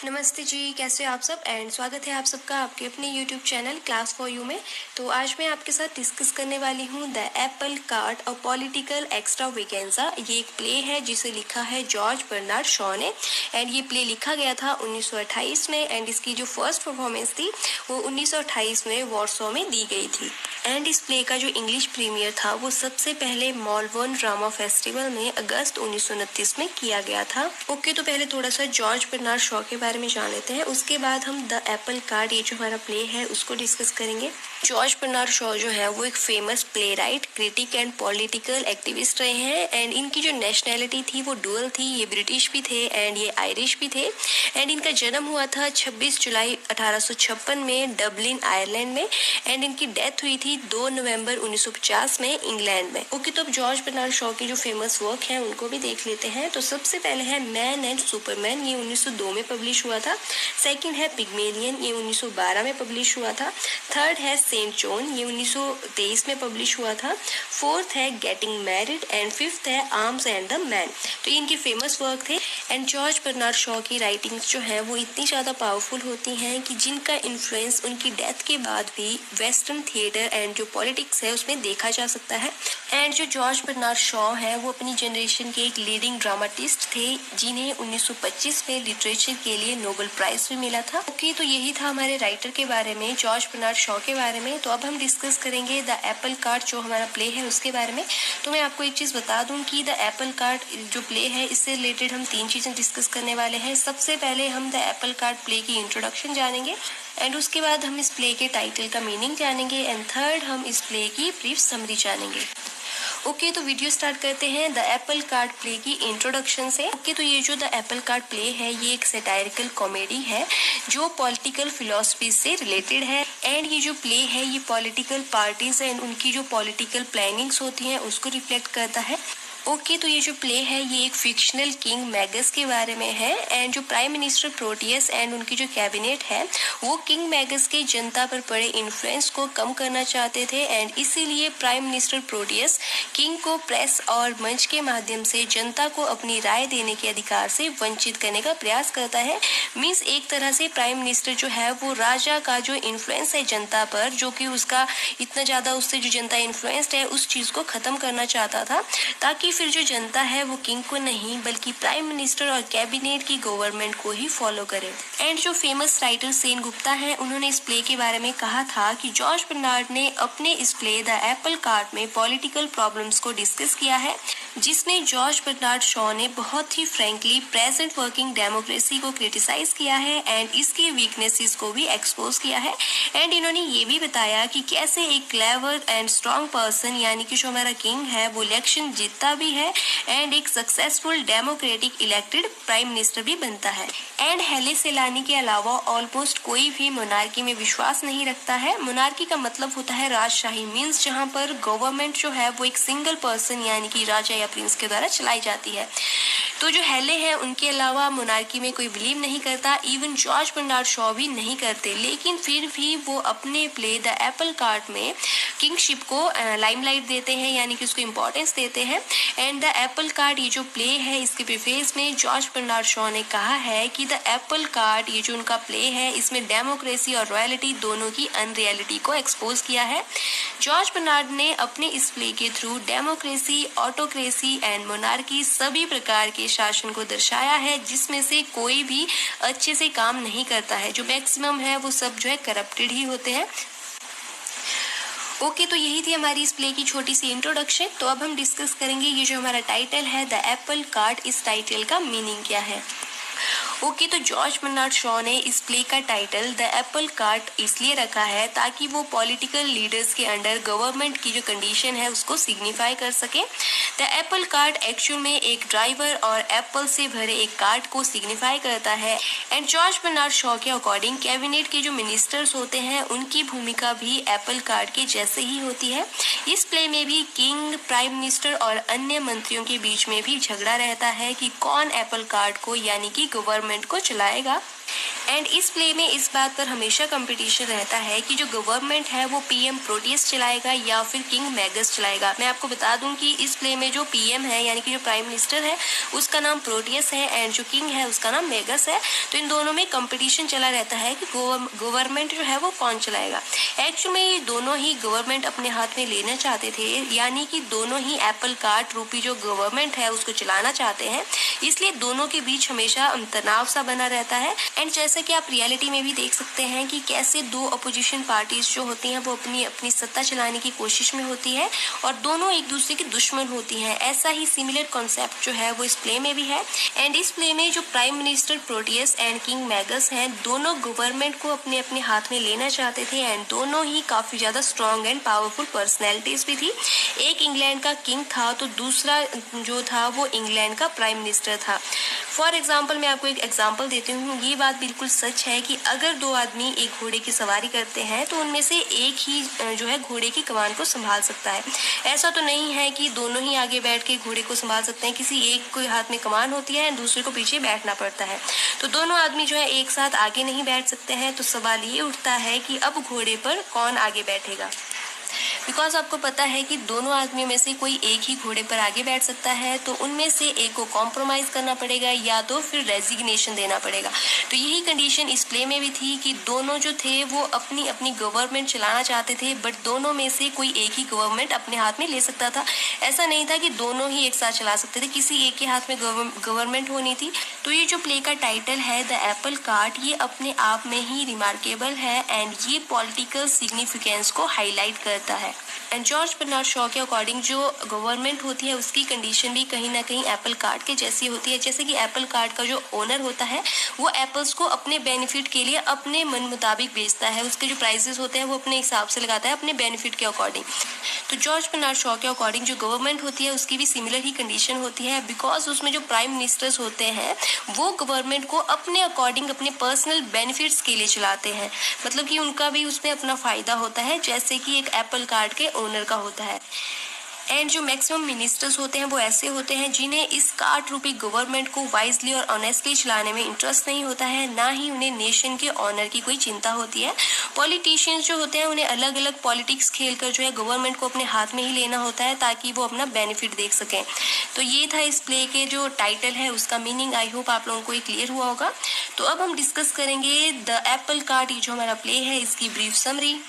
नमस्ते जी, कैसे हो आप सब एंड स्वागत है आप सबका आपके अपने YouTube channel class for you में। तो आज मैं आपके साथ डिस्कस करने वाली हूँ द एप्पल कार्ट और पॉलिटिकल एक्स्ट्रावेगेंजा। ये एक प्ले है जिसे लिखा है जॉर्ज बर्नार्ड शॉ ने एंड ये प्ले लिखा गया था 1928 में एंड इसकी जो फर्स्ट परफॉर्मेंस थी वो 1928 में वॉर्सो में दी गई थी। एंड इस प्ले का जो इंग्लिश प्रीमियर था वो सबसे पहले मेलबर्न ड्रामा फेस्टिवल में अगस्त 1929 में किया गया था। ओके, तो पहले थोड़ा सा जॉर्ज बर्नार्ड शॉ के बारे में जान लेते हैं, उसके बाद हम द एप्पल कार्ट ये जो हमारा प्ले है उसको डिस्कस करेंगे। जॉर्ज बर्नार्ड शॉ जो है वो एक famous play right, critic and political activist रहे हैं एंड इनकी जो नेशनैलिटी थी वो डुअल थी। ये ब्रिटिश भी थे एंड ये आयरिश भी थे एंड इनका जन्म हुआ था 26 जुलाई 1856 में डबलिन आयरलैंड में एंड इनकी डेथ हुई थी 2 नवंबर 1950 में इंग्लैंड में। ओके, तो अब जॉर्ज बर्नार्ड शॉ के जो फेमस वर्क हैं उनको भी देख लेते हैं। तो सबसे पहले है मैन एंड सुपरमैन, ये 1902 में पब्लिश हुआ था। सेकंड है पिग्मेलियन, ये 1912 में पब्लिश हुआ था। थर्ड है सेंट जॉन, ये 1923 में पब्लिश हुआ था। फोर्थ है गेटिंग मैरिड एंड फिफ्थ है आर्म्स एंड द मैन। तो ये इनके फेमस वर्क थे एंड जॉर्ज बर्नार्ड शॉ की राइटिंग्स जो है वो इतनी ज़्यादा पावरफुल होती हैं कि जिनका इन्फ्लुएंस उनकी डेथ के बाद भी वेस्टर्न थिएटर एंड जो पॉलिटिक्स है उसमें देखा जा सकता है। एंड जो जॉर्ज बर्नार्ड शॉ है वो अपनी जनरेशन के एक लीडिंग ड्रामाटिस्ट थे जिन्हें 1925 में लिटरेचर के लिए नोबेल प्राइज भी मिला था। ओके, तो यही था हमारे राइटर के बारे में, जॉर्ज बर्नार्ड शॉ के बारे में। तो अब हम डिस्कस करेंगे द एप्पल कार्ट जो हमारा प्ले है उसके बारे में। तो मैं आपको एक चीज़ बता दूं कि द एप्पल कार्ट जो प्ले है इससे रिलेटेड हम 3 चीज़ें डिस्कस करने वाले हैं। सबसे पहले हम द एप्पल कार्ट प्ले की इंट्रोडक्शन जानेंगे एंड उसके बाद हम इस प्ले के टाइटल का मीनिंग जानेंगे एंड थर्ड हम इस प्ले की ब्रीफ समरी जानेंगे। ओके, तो वीडियो स्टार्ट करते हैं द एप्पल कार्ट प्ले की इंट्रोडक्शन से। ओके, तो ये जो द एप्पल कार्ट प्ले है ये एक सैटायरिकल कॉमेडी है जो पॉलिटिकल फिलॉसफी से रिलेटेड है एंड ये जो प्ले है ये पॉलिटिकल पार्टीज एंड उनकी जो पॉलिटिकल प्लानिंग्स होती हैं उसको रिफ्लेक्ट करता है। ओके, तो ये जो प्ले है ये एक फिक्शनल किंग मैगस के बारे में है एंड जो प्राइम मिनिस्टर प्रोटियस एंड उनकी जो कैबिनेट है वो किंग मैगस के जनता पर पड़े इन्फ्लुएंस को कम करना चाहते थे एंड इसीलिए प्राइम मिनिस्टर प्रोटियस किंग को प्रेस और मंच के माध्यम से जनता को अपनी राय देने के अधिकार से वंचित करने का प्रयास करता है। मीन्स एक तरह से प्राइम मिनिस्टर जो है वो राजा का जो इन्फ्लुएंस है जनता पर, जो कि उसका इतना ज़्यादा उससे जो जनता इन्फ्लुएंस्ड है उस चीज़ को ख़त्म करना चाहता था ताकि फिर जो जनता है वो किंग को नहीं बल्कि प्राइम मिनिस्टर और कैबिनेट की गवर्नमेंट को ही फॉलो करे। एंड जो फेमस राइटर सेन गुप्ता है उन्होंने इस प्ले के बारे में कहा था कि जॉर्ज बर्नार्ड ने अपने इस प्ले द एप्पल कार्ट में पॉलिटिकल प्रॉब्लम्स को डिस्कस किया है जिसमें जॉर्ज बर्नार्ड शॉ ने बहुत ही फ्रैंकली प्रेजेंट वर्किंग डेमोक्रेसी को क्रिटिसाइज किया है एंड इसकी वीकनेसेस को भी एक्सपोज किया है एंड इन्होंने ये भी बताया कि कैसे एक क्लेवर एंड स्ट्रॉन्ग पर्सन यानी कि जो हमारा किंग है वो इलेक्शन जीतता भी है एंड एक successful democratic elected prime minister भी बनता है। एंड हेले सेलानी के अलावा ऑलमोस्ट कोई भी मोनार्की में विश्वास नहीं रखता है। मोनार्की का मतलब होता है राजशाही, मीन्स जहाँ पर गवर्नमेंट जो है वो एक सिंगल पर्सन यानी कि राजा या प्रिंस के द्वारा चलाई जाती है। तो जो हेले हैं उनके अलावा मोनार्की में कोई बिलीव नहीं करता, इवन जॉर्ज बर्नार्ड शॉ भी नहीं करते, लेकिन फिर भी वो अपने प्ले द एप्पल कार्ट में किंगशिप को लाइमलाइट देते हैं यानी कि उसको इम्पोर्टेंस देते हैं। एंड द एप्पल कार्ट ये जो प्ले है इसके प्रीफेस में जॉर्ज बर्नार्ड शॉ ने कहा है कि द एप्पल कार्ट ये जो उनका प्ले है इसमें डेमोक्रेसी और रॉयल्टी दोनों की अनरियलिटी को एक्सपोज किया है। जॉर्ज बर्नार्ड ने अपने इस प्ले के through democracy, autocracy and monarchy सभी प्रकार के शासन को दर्शाया है जिसमें से कोई भी अच्छे से काम नहीं करता है, जो मैक्सिमम है वो सब जो है करप्टेड ही होते हैं। ओके, तो यही थी हमारी इस प्ले की छोटी सी इंट्रोडक्शन। तो अब हम डिस्कस करेंगे ये जो हमारा टाइटल है द एप्पल कार्ट, इस टाइटल का मीनिंग क्या है। ओके, तो जॉर्ज बर्नार्ड शॉ ने इस प्ले का टाइटल द एप्पल कार्ट इसलिए रखा है ताकि वो पॉलिटिकल लीडर्स के अंडर गवर्नमेंट की जो कंडीशन है उसको सिग्निफाई कर सके। द एप्पल कार्ट एक्चुअल में एक ड्राइवर और एप्पल से भरे एक कार्ट को सिग्निफाई करता है एंड जॉर्ज बर्नार्ड शॉ के अकॉर्डिंग कैबिनेट के जो मिनिस्टर्स होते हैं उनकी भूमिका भी एप्पल कार्ट के जैसे ही होती है। इस प्ले में भी किंग, प्राइम मिनिस्टर और अन्य मंत्रियों के बीच में भी झगड़ा रहता है कि कौन एप्पल कार्ट को यानी कि गवर्नमेंट को चलाएगा। एंड इस प्ले में इस बात पर हमेशा कंपटीशन रहता है कि जो गवर्नमेंट है वो पीएम प्रोटियस चलाएगा या फिर किंग मैगस चलाएगा। मैं आपको बता दूं कि इस प्ले में जो पीएम है यानी कि जो प्राइम मिनिस्टर है उसका नाम प्रोटियस है एंड जो किंग है उसका नाम मैगस है। तो इन दोनों में कंपटीशन चला रहता है कि गवर्नमेंट जो है वो कौन चलाएगा। एक्चुअली में ये दोनों ही गवर्नमेंट अपने हाथ में लेना चाहते थे, यानी कि दोनों ही एप्पल कार्ट रूपी जो गवर्नमेंट है उसको चलाना चाहते हैं, इसलिए दोनों के बीच हमेशा तनाव सा बना रहता है। एंड जैसा कि आप रियलिटी में भी देख सकते हैं कि कैसे दो अपोजिशन पार्टीज जो होती हैं वो अपनी अपनी सत्ता चलाने की कोशिश में होती है और दोनों एक दूसरे की दुश्मन होती हैं। ऐसा ही सिमिलर कॉन्सेप्ट जो है वो इस प्ले में भी है। एंड इस प्ले में जो prime minister Proteus and king Magas हैं दोनों गवर्नमेंट को अपने अपने हाथ में लेना चाहते थे एंड दोनों ही काफी ज्यादा स्ट्रॉन्ग एंड पावरफुल पर्सनैलिटीज भी थी। एक इंग्लैंड का किंग था तो दूसरा जो था वो इंग्लैंड का प्राइम मिनिस्टर था। फॉर एग्जाम्पल मैं आपको एक एग्जाम्पल देती हूँ। ये बात बिल्कुल सच है कि अगर दो आदमी एक घोड़े की सवारी करते हैं तो उनमें से एक ही जो है घोड़े की कमान को संभाल सकता है। ऐसा तो नहीं है कि दोनों ही आगे बैठ के घोड़े को संभाल सकते हैं, किसी एक को हाथ में कमान होती है दूसरे को पीछे बैठना पड़ता है। तो दोनों आदमी जो है एक साथ आगे नहीं बैठ सकते हैं। तो सवाल ये उठता है कि अब घोड़े पर कौन आगे बैठेगा, बिकॉज आपको पता है कि दोनों आदमियों में से कोई एक ही घोड़े पर आगे बैठ सकता है। तो उनमें से एक को कॉम्प्रोमाइज करना पड़ेगा या तो फिर रेजिग्नेशन देना पड़ेगा। तो यही कंडीशन इस प्ले में भी थी कि दोनों जो थे वो अपनी अपनी गवर्नमेंट चलाना चाहते थे, बट दोनों में से कोई एक ही गवर्नमेंट अपने हाथ में ले सकता था। ऐसा नहीं था कि दोनों ही एक साथ चला सकते थे, किसी एक के हाथ में गवर्नमेंट होनी थी। तो ये जो प्ले का टाइटल है द एप्पल कार्ट, ये अपने आप में ही रिमार्केबल है एंड ये पॉलिटिकल सिग्निफिकेंस को हाईलाइट करता है। एंड जॉर्ज बर्नार्ड शॉ के अकॉर्डिंग जो गवर्नमेंट होती है उसकी कंडीशन भी कहीं ना कहीं एप्पल कार्ट के जैसी होती है। जैसे कि एप्पल कार्ट का जो ओनर होता है वो एप्पल्स को अपने बेनिफिट के लिए अपने मन मुताबिक बेचता है, उसके जो प्राइसेस होते हैं वो अपने हिसाब से लगाता है अपने बेनिफिट के अकॉर्डिंग। तो जॉर्ज बर्नार्ड शॉ के अकॉर्डिंग जो गवर्नमेंट होती है उसकी भी सिमिलर ही कंडीशन होती है, बिकॉज उसमें जो प्राइम मिनिस्टर्स होते हैं वो गवर्नमेंट को अपने अकॉर्डिंग अपने पर्सनल बेनिफिट्स के लिए चलाते हैं। मतलब कि उनका भी उसमें अपना फायदा होता है, जैसे कि एक एप्पल कार्ट के ओनर का होता है। एंड जो मैक्सिमम मिनिस्टर्स होते हैं वो ऐसे होते हैं जिन्हें इस कार्ट रूपी गवर्नमेंट को वाइजली और ऑनेस्टली चलाने में इंटरेस्ट नहीं होता है, ना ही उन्हें नेशन के ऑनर की कोई चिंता होती है। पॉलिटिशियंस जो होते हैं उन्हें अलग अलग पॉलिटिक्स खेलकर जो है गवर्नमेंट को अपने हाथ में ही लेना होता है ताकि वो अपना बेनिफिट देख सकें। तो ये था इस प्ले के जो टाइटल है उसका मीनिंग। आई होप आप लोगों को ये क्लियर हुआ होगा। तो अब हम डिस्कस करेंगे द एप्पल कार्ट, ये जो हमारा प्ले है इसकी ब्रीफ समरी।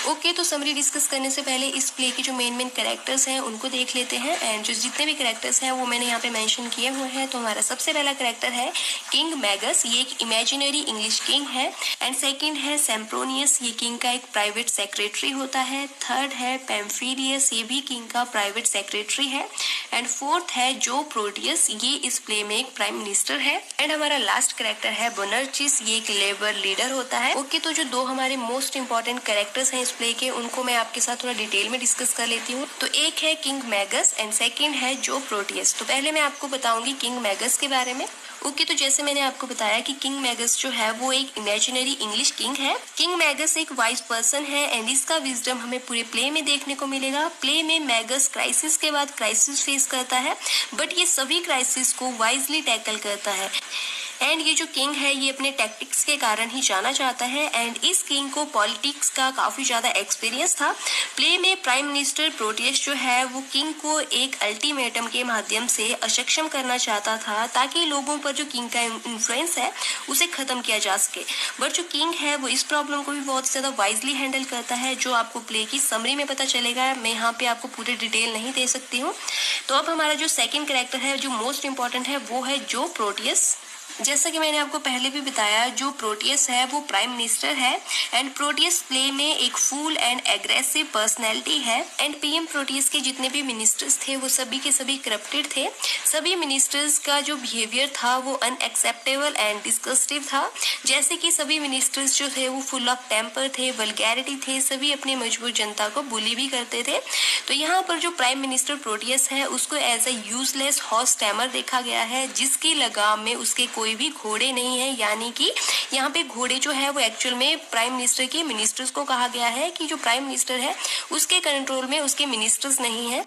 ओके, तो समरी डिस्कस करने से पहले इस प्ले के जो मेन कैरेक्टर्स हैं उनको देख लेते हैं। एंड जो जितने भी कैरेक्टर्स हैं वो मैंने यहाँ पे मेंशन किए हुए हैं। तो हमारा सबसे पहला कैरेक्टर है किंग मैगस, ये एक इमेजिनरी इंग्लिश किंग है। एंड सेकंड है सेम्प्रोनियस, ये किंग का एक प्राइवेट सेक्रेटरी होता है। थर्ड है पैम्फिलियस, ये भी किंग का प्राइवेट सेक्रेटरी है। एंड फोर्थ है जो प्रोटियस, ये इस प्ले में एक प्राइम मिनिस्टर है। एंड हमारा लास्ट कैरेक्टर है बोनर्चिस, ये एक लेबर लीडर होता है। ओके, तो जो दो हमारे मोस्ट इंपॉर्टेंट कैरेक्टर्स हैं प्ले के उनको मैं आपके साथ थोड़ा डिटेल में डिस्कस कर लेती हूँ। तो एक है किंग मैगस एंड सेकंड है जो प्रोटियस। तो पहले मैं आपको बताऊंगी किंग मैगस के बारे में। ओके, तो जैसे मैंने आपको बताया कि किंग मैगस जो है वो एक इमेजिनरी इंग्लिश किंग है। किंग मैगस एक वाइज पर्सन है एंड इसका विजडम हमें पूरे प्ले में देखने को मिलेगा। प्ले में मैगस क्राइसिस के बाद क्राइसिस फेस करता है, बट ये सभी क्राइसिस को वाइजली टैकल करता है। एंड ये जो किंग है ये अपने टैक्टिक्स के कारण ही जाना जाता है। एंड इस किंग को पॉलिटिक्स का काफी ज्यादा एक्सपीरियंस था। प्ले में प्राइम मिनिस्टर प्रोटियस जो है वो किंग को एक अल्टीमेटम के माध्यम से अक्षम करना चाहता था ताकि लोगों पर जो किंग का इन्फ्लुएंस है उसे खत्म किया जा सके। बट जो किंग है वो इस प्रॉब्लम को भी बहुत ज्यादा वाइजली हैंडल करता है, जो आपको प्ले की समरी में पता चलेगा। मैं यहाँ पे आपको पूरे डिटेल नहीं दे सकती हूँ। तो अब हमारा जो सेकेंड कैरेक्टर है जो मोस्ट इंपॉर्टेंट है वो है जो प्रोटियस। जैसा कि मैंने आपको पहले भी बताया, जो प्रोटियस है वो प्राइम मिनिस्टर है। एंड प्रोटियस प्ले में एक फूल एंड एग्रेसिव पर्सनैलिटी है। एंड पीएम प्रोटियस के जितने भी मिनिस्टर्स थे वो सभी के सभी करप्टेड थे। सभी मिनिस्टर्स का जो बिहेवियर था वो अनएक्सेप्टेबल एंड डिस्गस्टिव था। जैसे कि सभी मिनिस्टर्स जो थे वो फुल ऑफ टेम्पर थे, वल्गैरिटी थे, सभी अपनी मजबूर जनता को बुली भी करते थे। तो यहाँ पर जो प्राइम मिनिस्टर प्रोटियस है उसको as a useless horse tamer देखा गया है, जिसकी लगाम में उसके कोई भी घोड़े नहीं है। यानी कि यहाँ पे घोड़े जो है वो एक्चुअल में प्राइम मिनिस्टर के मिनिस्टर्स को कहा गया है कि जो प्राइम मिनिस्टर है उसके कंट्रोल में उसके मिनिस्टर्स नहीं है।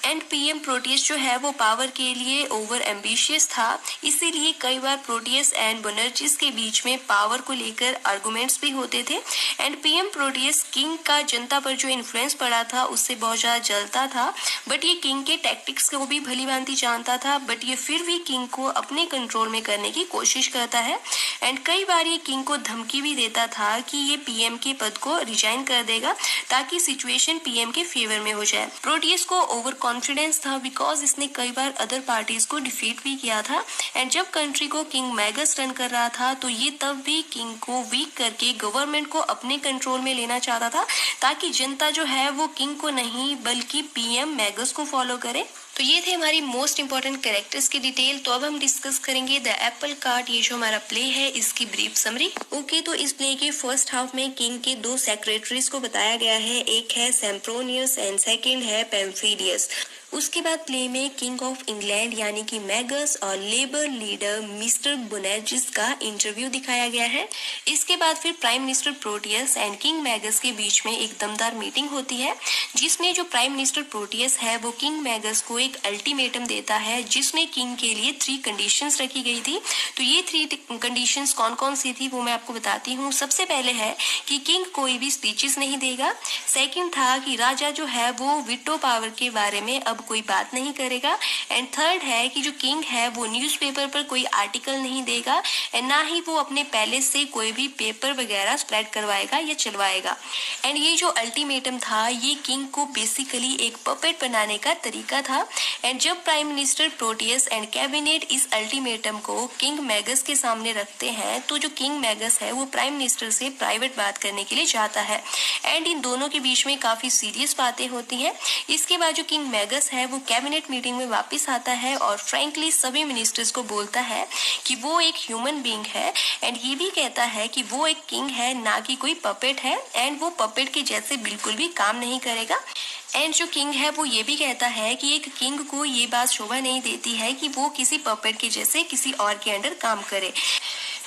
एंड पीएम प्रोटियस जो है वो पावर के लिए ओवर एम्बिशियस था, इसीलिए कई बार प्रोटियस एंड बनर्जिस के बीच में पावर को लेकर आर्गुमेंट्स भी होते थे। एंड पीएम प्रोटियस किंग का जनता पर जो इन्फ्लुएंस पड़ा था उससे बहुत ज्यादा जलता था, बट ये किंग के टैक्टिक्स को भी भली भांति जानता था, बट ये फिर भी किंग को अपने कंट्रोल में करने की कोशिश करता है। एंड कई बार ये किंग को धमकी भी देता था कि ये पीएम के पद को रिजाइन कर देगा ताकि सिचुएशन पीएम के फेवर में हो जाए। प्रोटियस को ओवर कॉन्फिडेंस था बिकॉज इसने कई बार अदर पार्टीज को डिफीट भी किया था। एंड जब कंट्री को किंग मैगस रन कर रहा था तो ये तब भी किंग को वीक करके गवर्नमेंट को अपने कंट्रोल में लेना चाहता था ताकि जनता जो है वो किंग को नहीं बल्कि पीएम मैगस को फॉलो करे। तो ये थे हमारी मोस्ट इंपॉर्टेंट कैरेक्टर्स की डिटेल। तो अब हम डिस्कस करेंगे द एप्पल कार्ट, ये जो हमारा प्ले है इसकी ब्रीफ समरी। ओके, तो इस प्ले के फर्स्ट हाफ में किंग के दो सेक्रेटरीज को बताया गया है, एक है सेम्प्रोनियस एंड सेकंड है पेम्फिलियस। उसके बाद प्ले में किंग ऑफ इंग्लैंड यानी कि मैगस और लेबर लीडर मिस्टर बोनेर्जिस का इंटरव्यू दिखाया गया है। इसके बाद फिर prime minister Proteus and king Magas के बीच में एक दमदार मीटिंग होती है जिसमें जो प्राइम मिनिस्टर प्रोटियस है वो किंग मैगस को एक अल्टीमेटम देता है जिसमें किंग के लिए 3 कंडीशंस रखी गई थी। तो ये 3 कंडीशंस कौन कौन सी थी वो मैं आपको बताती हूँ। सबसे पहले है कि किंग कोई भी स्पीचेस नहीं देगा। सेकंड था कि राजा जो है वो वीटो पावर के बारे में अब कोई बात नहीं करेगा। एंड थर्ड है कि जो किंग है वो न्यूज़पेपर पर कोई आर्टिकल नहीं देगा एंड ना ही वो अपने पैलेस से कोई भी पेपर वगैरह स्प्रेड करवाएगा या चलवाएगा। एंड ये जो अल्टीमेटम था ये किंग को बेसिकली एक पपेट बनाने का तरीका था। एंड जब prime minister Proteus and cabinet इस अल्टीमेटम को किंग मैगस के सामने रखते हैं तो जो किंग मैगस है वो प्राइम मिनिस्टर से प्राइवेट बात करने के लिए जाता है एंड इन दोनों के बीच में काफी सीरियस बातें होती हैं। इसके बाद जो किंग मैगस है वो कैबिनेट मीटिंग में वापस आता है और फ्रैंकली सभी मिनिस्टर्स को बोलता है कि वो एक ह्यूमन बीइंग है एंड ये भी कहता है कि वो एक किंग है ना कि कोई पपेट है एंड वो पपेट के जैसे बिल्कुल भी काम नहीं करेगा। एंड जो किंग है वो ये भी कहता है कि एक किंग को ये बात शोभा नहीं देती है कि वो किसी पपेट के जैसे किसी और के अंडर काम करे।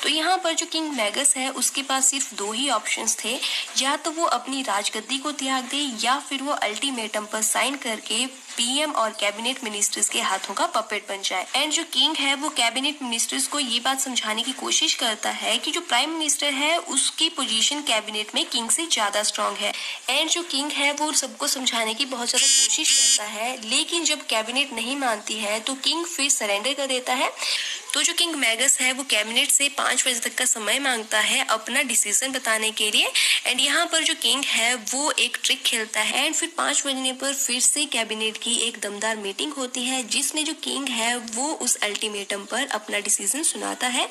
तो यहाँ पर जो किंग मैगस है उसके पास सिर्फ 2 ही ऑप्शंस थे, या तो वो अपनी राजगद्दी को त्याग दे या फिर वो अल्टीमेटम पर साइन करके पीएम और कैबिनेट मिनिस्टर्स के हाथों का पपेट बन जाए। एंड जो किंग है वो कैबिनेट मिनिस्टर्स को ये बात समझाने की कोशिश करता है कि जो प्राइम मिनिस्टर है उसकी पोजीशन कैबिनेट में किंग से ज्यादा स्ट्रांग है। एंड जो किंग है वो सबको समझाने की बहुत ज्यादा कोशिश करता है, लेकिन जब कैबिनेट नहीं मानती है तो किंग फिर सरेंडर कर देता है। तो जो किंग मैगस है वो कैबिनेट से 5 बजे तक का समय मांगता है अपना डिसीजन बताने के लिए। एंड यहाँ पर जो किंग है वो एक ट्रिक खेलता है एंड फिर 5 बजने पर फिर से कैबिनेट की एक दमदार मीटिंग होती है जिसमें जो किंग है वो उस अल्टीमेटम पर अपना डिसीजन सुनाता है।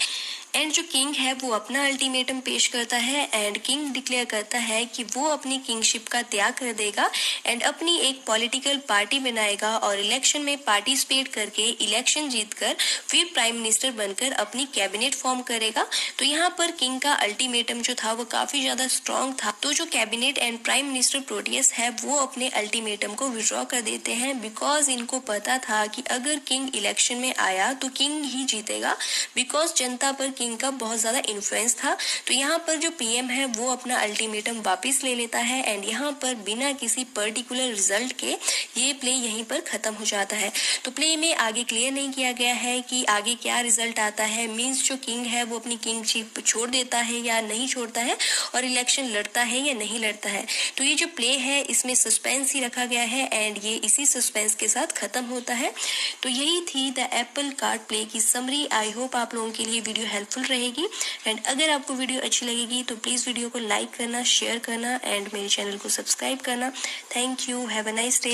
एंड जो किंग है वो अपना अल्टीमेटम पेश करता है एंड किंग डिक्लेयर करता है कि वो अपनी किंगशिप का त्याग कर देगा एंड अपनी एक पॉलिटिकल पार्टी बनाएगा और इलेक्शन में पार्टिसिपेट करके इलेक्शन जीतकर फिर प्राइम मिनिस्टर बनकर अपनी कैबिनेट फॉर्म करेगा। तो यहाँ पर किंग का अल्टीमेटम जो था वो काफी ज्यादा स्ट्रॉन्ग था। तो जो cabinet and prime minister Proteus है वो अपने अल्टीमेटम को विड्रॉ कर देते हैं बिकॉज इनको पता था कि अगर किंग इलेक्शन में आया तो किंग ही जीतेगा बिकॉज जनता पर किंग का बहुत ज्यादा इन्फ्लुएंस था। तो यहाँ पर जो पीएम है वो अपना अल्टीमेटम वापस ले लेता है एंड यहाँ पर बिना किसी पर्टिकुलर रिजल्ट के ये प्ले यहीं पर खत्म हो जाता है। तो प्ले में आगे क्लियर नहीं किया गया है कि आगे क्या रिजल्ट आता है, मींस जो किंग है वो अपनी किंगशिप छोड़ देता है या नहीं छोड़ता है और इलेक्शन लड़ता है या नहीं लड़ता है। तो ये जो प्ले है इसमें सस्पेंस ही रखा गया है एंड ये इसी सस्पेंस के साथ खत्म होता है। तो यही थी द एप्पल कार्ड प्ले की समरी। आई होप आप लोगों के लिए वीडियो हेल्पफुल रहेगी एंड अगर आपको वीडियो अच्छी लगेगी तो प्लीज वीडियो को लाइक करना, शेयर करना एंड मेरे चैनल को सब्सक्राइब करना। Thank you, have a nice day.